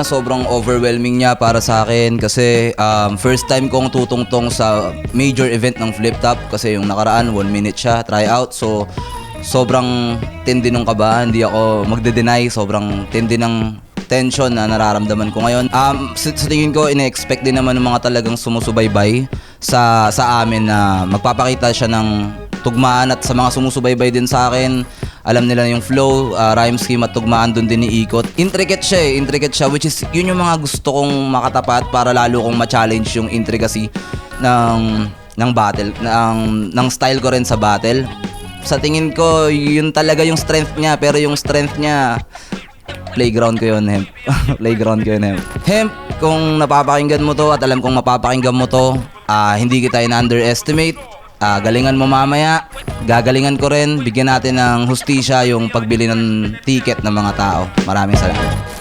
una, sobrang overwhelming niya para sa akin kasi first time kong tutungtong sa major event ng Flip Top kasi yung nakaraan 1 minute siya, try out. So sobrang tindi ng kabahan, hindi ako magde-deny, sobrang tindi ng tension na nararamdaman ko ngayon. Sa tingin ko, ine-expect din naman ng mga talagang sumusubaybay sa amin na magpapakita siya ng tugmaan, at sa mga sumusubaybay din sa akin, alam nila yung flow, rhyme scheme at tugmaan dun din ni Ikot. Intricate siya, which is yun yung mga gusto kong makatapat para lalo kong ma-challenge yung intricacy ng battle, ng style ko rin sa battle. Sa tingin ko, yun talaga yung strength niya, pero yung strength niya, playground ko yun, Hemp. Playground ko yun, Hemp. Hemp, kung napapakinggan mo to at alam kong mapapakinggan mo to, hindi kita in-underestimate. Galingan mo mamaya, gagalingan ko rin, bigyan natin ng hustisya yung pagbili ng ticket ng mga tao. Maraming salamat.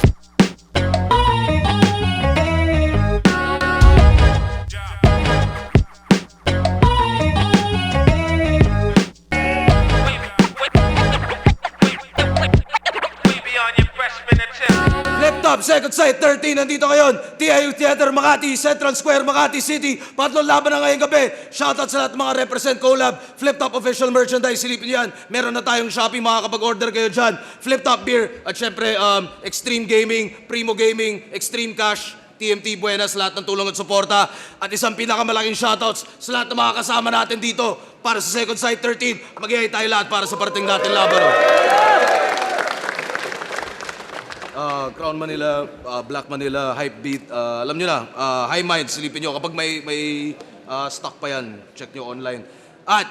Flip Top, Second Sight 13, nandito ngayon. TIU Theater, Makati, Central Square, Makati City. Patlong laban na ngayong gabi. Shoutout sa lahat ng mga represent collab. Flip Top official merchandise, silipin nyo yan. Meron na tayong Shopee, makakapag-order kayo dyan. Flip Top Beer, at syempre, Extreme Gaming, Primo Gaming, Extreme Cash, TMT Buenas, lahat ng tulong at suporta. At isang pinakamalaking shoutouts sa lahat ng mga kasama natin dito para sa Second Sight 13. Mag-ihay tayo lahat para sa parating natin laban. Crown Manila, Black Manila, Hype Beat, alam nyo na, High Mind, silipin nyo. Kapag may stock pa yan, check nyo online. At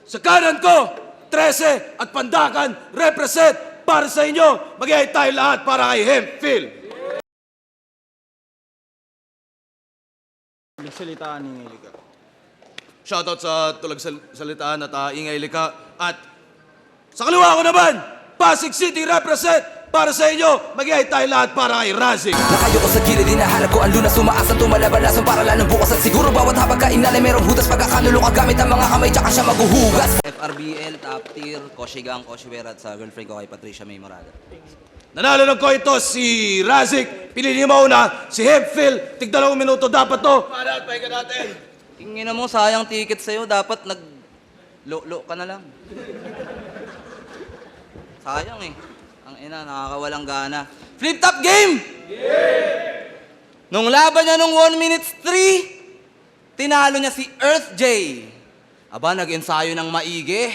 sa kanan ko, 13 at Pandakan, represent para sa inyo. Mag-ihay tayo lahat para kay Hemp Phil. Nagsalitaan ni Lika. Shoutout sa Tulag Salitaan at Ingay Lika. At sa kaliwa ko naman, Pasig City represent para sa inyo. Mag-ihay tayo lahat para kay Razik. Nakayo ko sa gilid, hinahanap ko ang lunas, sumaasan, tumalaban-lason para lang ng bukas. At siguro bawat habag kainalay merong hudas, pagkakanulo ka gamit ang mga kamay, tsaka siya maghuhugas. FRBL, Top Tier, Koshigang, Koshiwer at sa girlfriend ko kay Patricia May Moraga. Nanalo ng coin toss si Razik. Pinili mo una si Hemp Phil. Tig 2 minuto dapat to. Para at pahinga natin. Tingin mo, sayang ticket sa'yo, dapat nag-lo ka na lang. Sayang eh. Ang ina, nakakawalang gana. Flip Top game! Yeah! Nung laban niya nung 1 minutes 3, tinalo niya si Earth J. Aba, nag-ensayo ng maigi.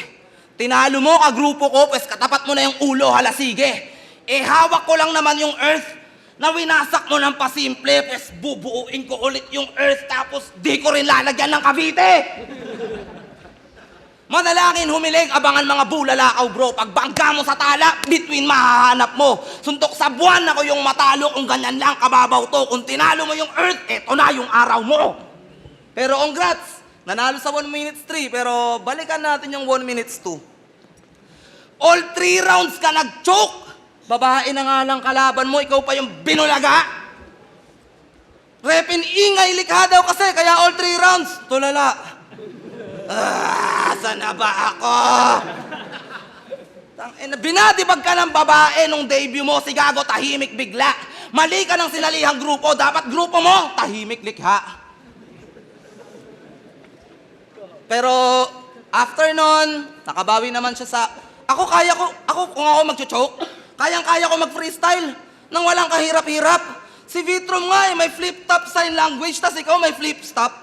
Tinalo mo, kagrupo ko, pues katapat mo na yung ulo, halasige. Eh, hawak ko lang naman yung Earth na winasak mo ng pasimple, pues bubuuin ko ulit yung Earth, tapos di ko rin lalagyan ng Cavite. Manalangin, humiling, abangan mga bulalakaw, bro. Pagbangga mo sa tala, between mahahanap mo. Suntok sa buwan, ako yung matalo. Kung ganyan lang, kababaw to. Kung tinalo mo yung Earth, eto na yung araw mo. Pero congrats, nanalo sa 1 minutes 3, pero balikan natin yung 1 minutes 2. All 3 rounds ka nag-choke. Babae na nga lang kalaban mo, ikaw pa yung binulaga. Repin Ingay Likha daw kasi, kaya all 3 rounds. Tulala. Saan na ba ako? Binatibag ka ng babae nung debut mo, si Gago tahimik bigla. Mali ka ng sinalihang grupo, dapat grupo mo, tahimik likha. Pero after nun, nakabawi naman siya sa... Ako kung ako mag-choke, kayang-kaya ko mag-freestyle nang walang kahirap-hirap. Si Vitrom nga may flip-top sign language, tas ikaw may flip-stop.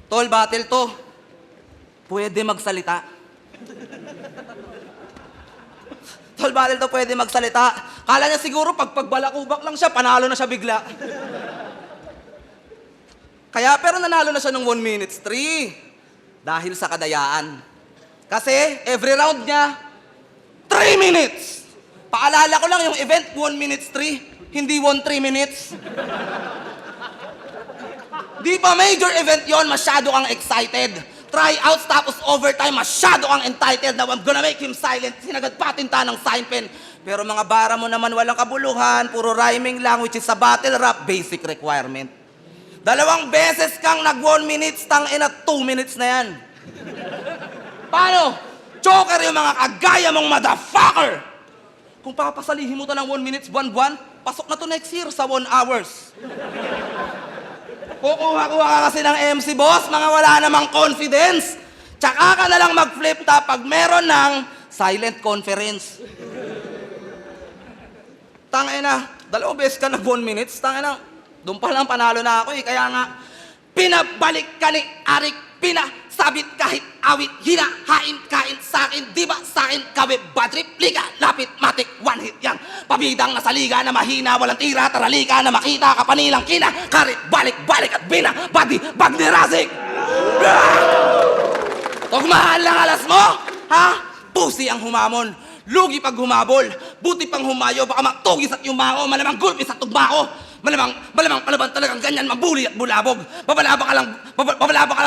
Tol, battle to. Pwede magsalita. Tol, battle to, pwede magsalita. Kala niya siguro pag pagbalakubak lang siya, panalo na siya bigla. Kaya pero nanalo na siya ng 1 minutes 3. Dahil sa kadayaan. Kasi every round niya, 3 minutes. Paalala ko lang yung event, 1 minutes 3. Hindi 1 3 minutes. Di pa major event yon, masyado kang excited. Tryouts tapos overtime, masyado kang entitled. Now I'm gonna make him silent. Sinagad patinta ng sign pen. Pero mga bara mo naman walang kabuluhan, puro rhyming lang, which is sa battle rap, basic requirement. 2 beses kang nag 1 minutes, tangina 2 minutes na yan. Paano? Choker yung mga kagaya mong motherfucker! Kung papasalihin mo to ng 1 minutes, buwan-buwan, pasok na to next year sa 1 hours. Kukuha-kuha ka kasi ng MC, boss, mga wala namang confidence. Tsaka ka na lang mag-flip top pag meron ng silent conference. Tangina, 2 beses ka nag 1 minutes, tangina, doon pa lang panalo na ako eh. Kaya nga, pinabalik ka ni Arik, pinasabit kahit awit, hinahain kain sa'kin, di ba sa'kin kawit, bad trip, liga, lapit, matik, one hit yan. Pabidang nasa liga na mahina, walang tira, taralika na makita, kapanilang kina, karit, balik at bina, body, bag ni Razik. Tugmahan lang alas mo, ha? Pusi ang humamon, lugi pag humabol, buti pang humayo, baka magtugis at yumao, malamang gulpis at tugmao. Malamang palaban talagang ganyan, mabuli at bulabog. Babalaba ka lang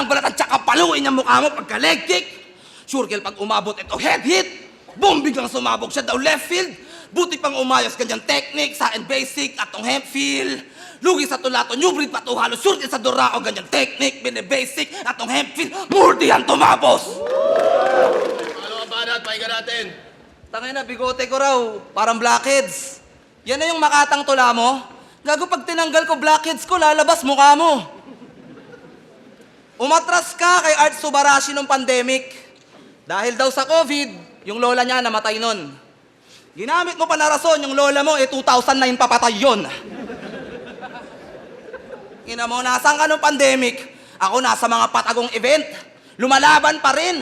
balat at tsaka paluin ang mukha mo pagka leg kick. Sure kill pag umabot ito head hit. Boom, biglang sumabog siya daw left field. Buti pang umayos ganyan technique, sa and basic, atong hemp feel. Lugi sa tulato, new breed pato halo, sure kill sa durao, ganyan technique, bine-basic, atong hemp feel. Murdi ang tumapos. Ano ang banat? Pahinga natin. Tangina, bigote ko raw, parang blackheads. Yan na yung makatang tula mo. Gago, pag tinanggal ko blackheads ko, lalabas mukha mo. Umatras ka kay Art Subarashi nung pandemic. Dahil daw sa COVID, yung lola niya namatay nun. Ginamit mo pa na rason, yung lola mo, 2009 papatay yun. Ina mo, nasaan ka nung pandemic? Ako nasa mga patagong event. Lumalaban pa rin.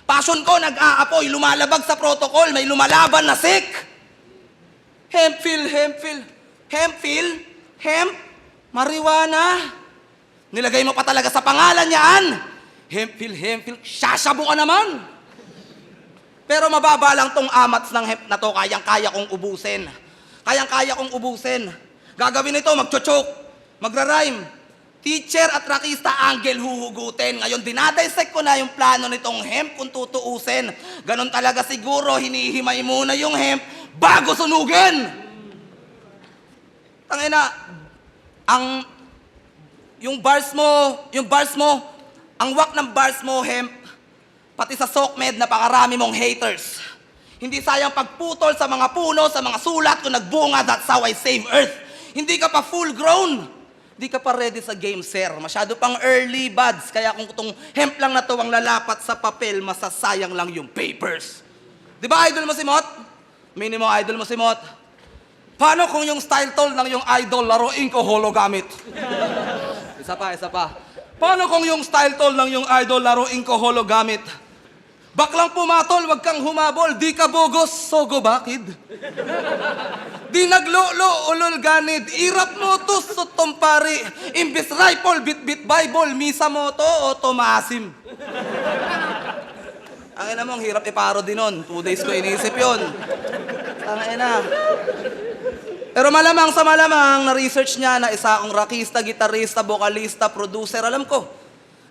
Passion ko, nag-aapoy, lumalabag sa protocol, may lumalaban na sick. Hemp, marijuana. Nilagay mo pa talaga sa pangalan niyan. Hemp, sasabo ka naman. Pero mababa lang tong amats ng hemp na to, kayang-kaya kong ubusin. Gagawin ito, magchochoke, magra-rhyme. Teacher at rakista, angle huhugutin. Ngayon, dinadissect ko na yung plano nitong hemp kung tutuusin. Ganon talaga siguro, hinihimay muna yung hemp bago sunugin. Tangina, yung bars mo, ang wak ng bars mo, hemp, pati sa SOCMED, napakarami mong haters. Hindi sayang pagputol sa mga puno, sa mga sulat, kung nagbunga, that's how I save Earth. Hindi ka pa full grown. Hindi ka pa ready sa game, sir. Masyado pang early buds. Kaya kung itong hemp lang na to ang lalapat sa papel, masasayang lang yung papers. Di ba idol mo si Mot? Minimo idol mo si Mot. Paano kung yung style tol ng yung idol laruin ko hologamit? Isa pa. Paano kung yung style tol ng yung idol laruin ko hologamit? Baklang pumatol, wag kang humabol, di ka bogos, sogo bakid. Di naglolo, ulol ganid, irap mo to sa tompari. Imbis rifle, bit Bible, misa mo to o tumasim. Ang ina mo, ang hirap iparo din nun. 2 days ko inisip yun. Ang ina. Pero malamang sa malamang, na-research niya na isa akong rockista, gitarista, vocalista, producer, alam ko.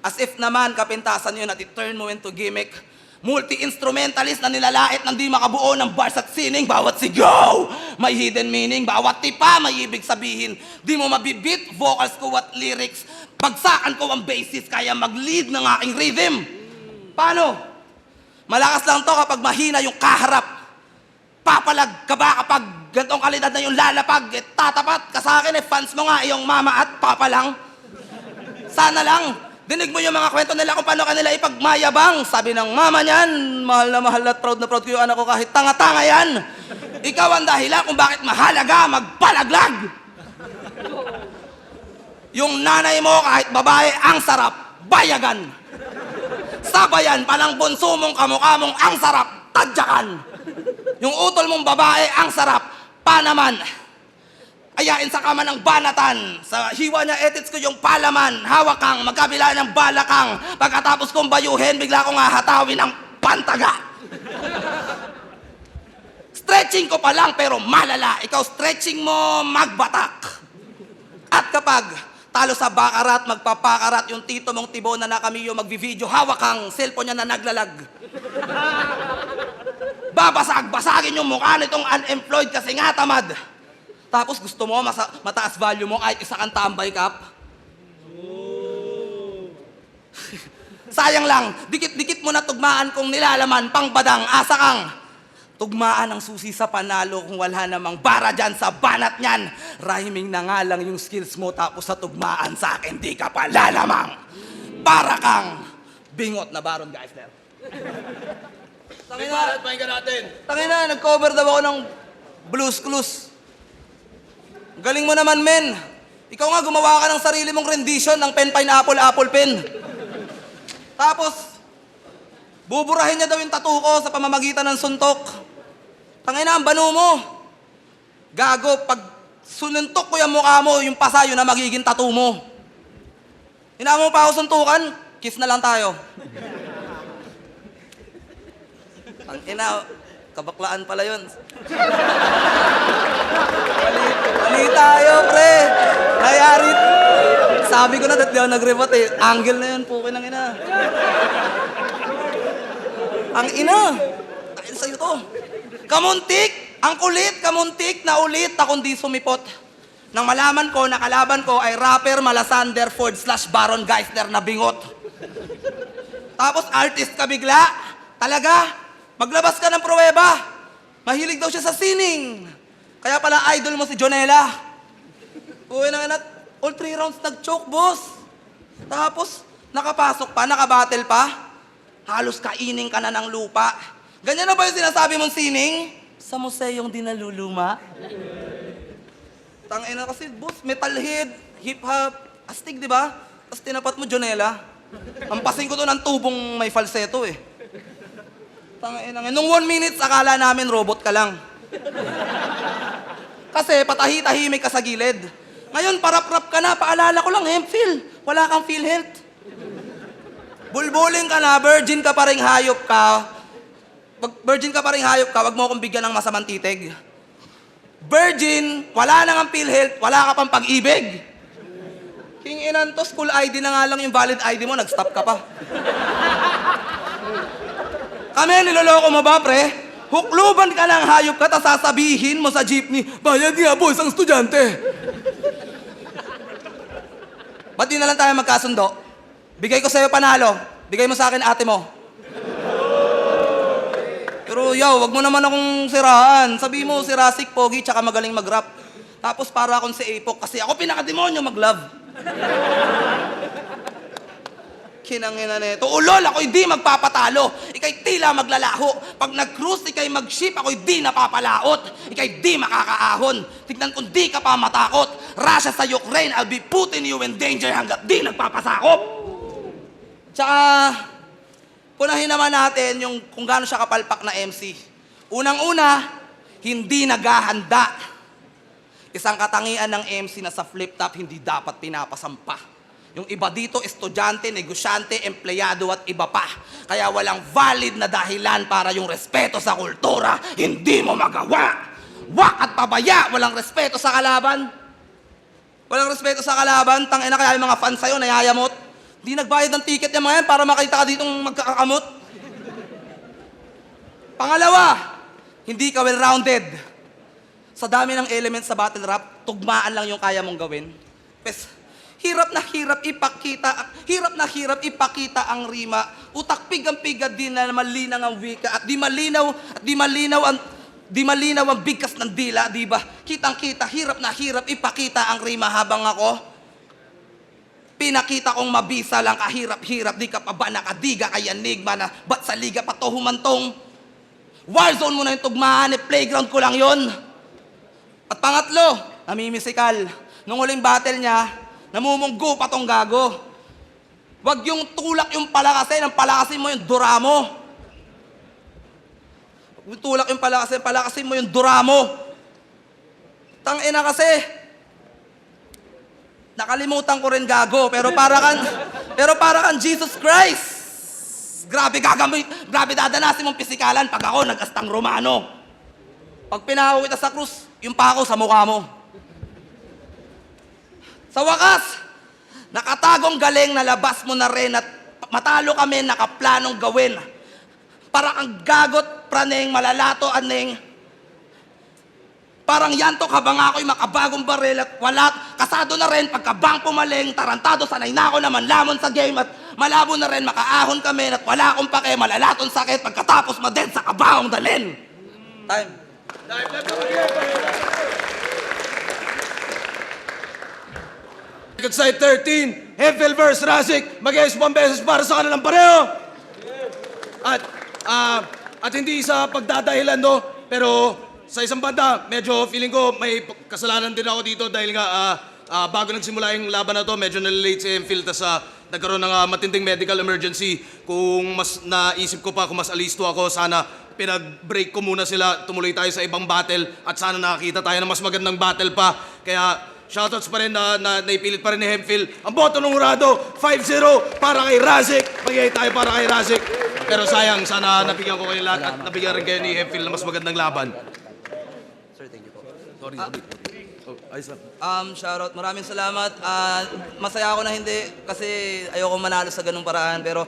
As if naman, kapintasan yun at i-turn mo into gimmick. Multi-instrumentalist na nilalait ng di makabuo ng bars at sining. Bawat sigaw, may hidden meaning. Bawat tipa, may ibig sabihin. Di mo mabibit, vocals ko at lyrics. Bagsakan ko ang basis, kaya mag-lead ng aking rhythm. Paano? Malakas lang to kapag mahina yung kaharap. Papalag ka ba kapag gantong kalidad na yung lalapag? Tatapat ka sa akin, fans mo nga iyong mama at papa lang. Sana lang, dinig mo yung mga kwento nila kung paano kanila ipagmayabang. Sabi ng mama niyan, mahal na mahal at proud na proud ko yung anak ko kahit tanga-tanga yan. Ikaw ang dahilan kung bakit mahalaga magpalaglag. Yung nanay mo kahit babae, ang sarap, bayagan. Sabayan palang bunso mong kamukha mong ang sarap, tadyakan. Yung utol mong babae, ang sarap, panaman. Ayain sa kama ng banatan. Sa hiwa niya, edits ko yung palaman. Hawak kang, magkabila ng balakang. Pagkatapos kong bayuhin, bigla kong hahatawin ang pantaga. Stretching ko pa lang, pero malala. Ikaw, stretching mo, magbatak. At kapag talo sa bakarat, magpapakarat, yung tito mong tibo na nakamiyo magvi-video, hawak kang cellphone niya na naglalag. Babasag-basagin yung mukha nitong unemployed kasi nga tamad. Tapos gusto mo, mataas value mo kahit isa kang tambay kap. Sayang lang, dikit-dikit mo na tugmaan kung nilalaman, pang badang, asa kang Tugmaan ang susi sa panalo kung wala namang bara dyan sa banat niyan. Rhyming na nga lang yung skills mo tapos sa tugmaan sa akin di ka pa lalamang. Para kang bingot na Baron Geisler. Tangina, pakinggan natin. Tangina, nag-cover daw ako ng Blues Clues. Galing mo naman, men. Ikaw nga, gumawa ka ng sarili mong rendition ng Pen Pineapple Apple Pen. Tapos, buburahin niya daw yung tattoo ko sa pamamagitan ng suntok. Tangina, ang banu mo. Gago, pag sununtok ko yung mukha mo, yung pasa, yun na magiging tattoo mo. Hinaan mo pa ako suntukan, kiss na lang tayo. Tangina, kabaklaan pala yun. Mali tayo, pre. Nayari. Sabi ko na, dati ako nag-rebut eh. Angle na yun, pukin ng ina. Ang ina. Dahil sa'yo to. Kamuntik, ang kulit, kamuntik na ulit akong di sumipot. Nang malaman ko na kalaban ko ay rapper Malasander Ford / Baron Geisler na bingot. Tapos artist ka bigla. Talaga, maglabas ka ng pruweba. Mahilig daw siya sa sining. Kaya pala idol mo si Jonella. Uy, all 3 rounds nag-choke, boss. Tapos, nakapasok pa, nakabattle pa. Halos kainin ka na ng lupa. Ganyan na ba yung sinasabi mong sining? Sa museyong di naluluma? Tangina kasi, boss, metalhead, hip-hop, astig, di ba? Tapos tinapat mo, Jonella. Ampasin ko to ng tubong may falsetto eh. Tangina. Nung 1 minute, akala namin robot ka lang. Kasi patahi-tahimik ka sa gilid. Ngayon, parap-rap ka na, paalala ko lang, Hemphill. Wala kang feel health. Bulbuling ka na, virgin ka pa ring hayop ka. Pag virgin ka pa rin hayop ka, wag mo akong bigyan ng masamang titig. Virgin, wala nang ang PhilHealth, wala ka pang pag-ibig. King inan to, school ID na nga lang yung valid ID mo, nag-stop ka pa. Kami, niloloko mo ba, pre? Hukluban ka ng hayop ka, tas sasabihin mo sa jeepney, bayad nga, boys, ang estudyante. Ba't di na lang tayo magkasundo? Bigay ko sa'yo panalo, bigay mo sa akin ate mo. Pero yaw, wag mo naman akong siraan. Sabi mo, si Rasik, pogi, tsaka magaling mag-rap. Tapos para akong si Apok kasi ako pinakademonyo mag-love. Kinangina nito. Ulol, ako'y di magpapatalo. Ika'y tila maglalaho. Pag nag-cruise, ika'y mag-ship, ako'y di napapalaot. Ika'y di makakaahon. Tignan kung di ka pa matakot. Russia sa Ukraine, I'll be putting you in danger hanggat di nagpapasakop. Tsaka, punahin naman natin yung kung gaano siya kapalpak na MC. Unang-una, hindi naghahanda. Isang katangian ng MC na sa flip top hindi dapat pinapasampa. Yung iba dito, estudyante, negosyante, empleyado at iba pa. Kaya walang valid na dahilan para yung respeto sa kultura hindi mo magawa. Wak at pabaya, walang respeto sa kalaban. Walang respeto sa kalaban, tangina kaya yung mga fans sa'yo nayayamot. Di nagbayad ng ticket yung mga yan para makita ka ditong magkakakamot. Pangalawa, hindi ka well-rounded. Sa dami ng elements sa battle rap, tugmaan lang yung kaya mong gawin. Pes, hirap na hirap ipakita ang rima. Utak pigang-pigad din na malinaw ang wika at di malinaw ang bigkas ng dila, di ba? Kitang-kita, hirap na hirap ipakita ang rima habang ako pinakita kong mabisa lang kahirap-hirap, di ka pa ba nakadiga kay enigma na ba't sa liga pa to humantong? Warzone mo na yung tugmaan, playground ko lang yon. At pangatlo, namimisikal. Nung huling battle niya, namumunggo pa tong gago. Wag yung tulak yung palakasin, ang palakasin mo yung dura mo. Wag yung tulak yung palakasin mo yung dura mo. Tangina kasi, nakalimutan ko rin gago, pero para kang Jesus Christ. Grabe dadanasin mong pisikalan pag ako nag-astang Romano. Pag pinahaw kita sa krus, yung pako sa mukha mo. Sa wakas, nakatagong galing na labas mo na rin at matalo kami nakaplanong gawin. Para kang gagot, praneng, malalato, aneng. Parang yantok habang ako'y makabagong baril at wala, kasado na rin pagkabang pumaling, tarantado, sanay na ako naman lamon sa game at malabo na rin makaahon kami at wala akong pake, malalaton sakit pagkatapos madead sa kabahong dalin. Time. Second side 13, Hemphill versus Razik. Mag-ayos po ang beses para sa kanilang pareho. At hindi sa pagdadahilan, no? Pero sa isang banda, medyo feeling ko may kasalanan din ako dito dahil nga bago nagsimula yung laban na to, medyo nalilate si Hemphill tas nagkaroon ng matinding medical emergency. Kung mas naisip ko pa kung mas alisto ako, sana pinag-break ko muna sila, tumuloy tayo sa ibang battle at sana nakakita tayo ng mas magandang battle pa. Kaya shoutouts pa rin na naipilit pa rin ni Hemphill. Ang boto ng hurado, 5-0 para kay Razik. Magyay tayo para kay Razik. Pero sayang, sana nabigyan ko kayo lahat at nabigyan rin kayo ni Hemphill na mas magandang laban. Sir, thank you po. Sorry. Ayos lang. Shoutout, maraming salamat. Masaya ako na hindi kasi ayoko manalo sa ganung paraan. Pero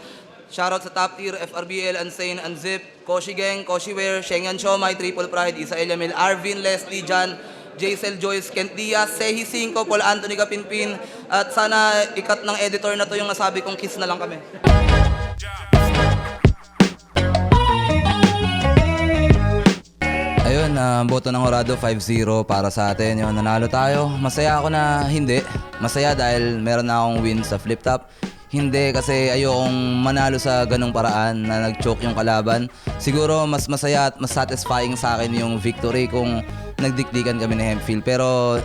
shoutout sa top tier, FRBL, Unsane, Unzip, Koshi Gang, Koshi Wear, Shengyan Shomai, Triple Pride, Isa Eliamil, Arvin, Leslie, Jan, Jaisel Joyce, Kent Diaz, Sehi Cinco, Paul Anthony Kapinpin. At sana ikat ng editor na to yung nasabi kong kiss na lang kami. Ayun, boto ng Horado 5-0 para sa atin. Yun, nanalo tayo. Masaya ako na hindi. Masaya dahil meron na akong win sa flip top. Hindi kasi ayokong manalo sa ganong paraan na nag-choke yung kalaban. Siguro mas masaya at mas satisfying sa akin yung victory kung nagdikdikan kami ni Hemphill. Pero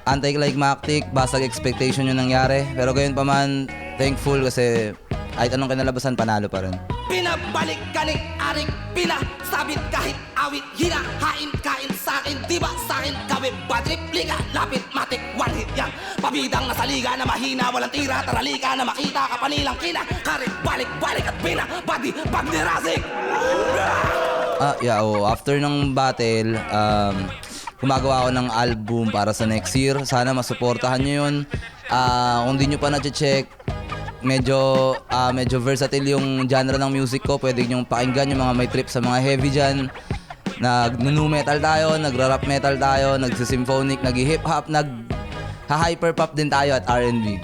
anti-climactic, basag expectation yung nangyari. Pero gayon pa man, thankful kasi kahit anong kinalabasan, panalo pa rin. Pinabalik ka ni Aring pinasabit kahit awit hinahain kain sa'kin di ba sa'kin kawin badrip liga lapit matik one hit yan pabidang nasa liga na mahina walang tira taralika na makita ka panilang kina karit balik at bina body bag ni Razik. After ng battle, gumagawa ako ng album para sa next year. Sana masuportahan nyo yun. Kung di nyo pa na-check, medyo versatile yung genre ng music ko. Pwede nyo pakinggan yung mga may trip sa mga heavy dyan. Nag-nu metal tayo, nagra-rap metal tayo, nagsi-symphonic, nag-hip-hop, nag-hyperpop din tayo at R&B.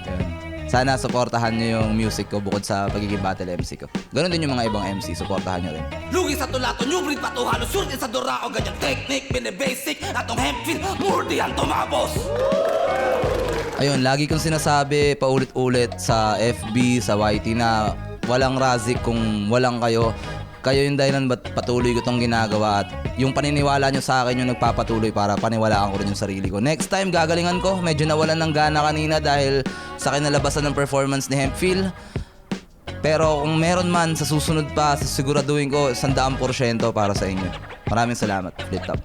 Ayun. Sana supportahan nyo yung music ko bukod sa pagiging battle MC ko. Ganon din yung mga ibang MC, supportahan nyo rin. Lugi sa tulato, new breed patuhalo, surtin sa durao, ganyang technique, bine-basic, atong Hemphill, murdi ang tumabos. Ayun, lagi kong sinasabi paulit-ulit sa FB, sa YT na walang Razik kung walang kayo. Kayo yung dahilan ba't patuloy ko itong ginagawa at yung paniniwala nyo sa akin yung nagpapatuloy para paniwalaan ko rin yung sarili ko. Next time, gagalingan ko. Medyo nawalan ng gana kanina dahil sa kinalabasan ng performance ni Hemphill. Pero kung meron man sa susunod pa, siguraduhin ko 100% para sa inyo. Maraming salamat. Flip top.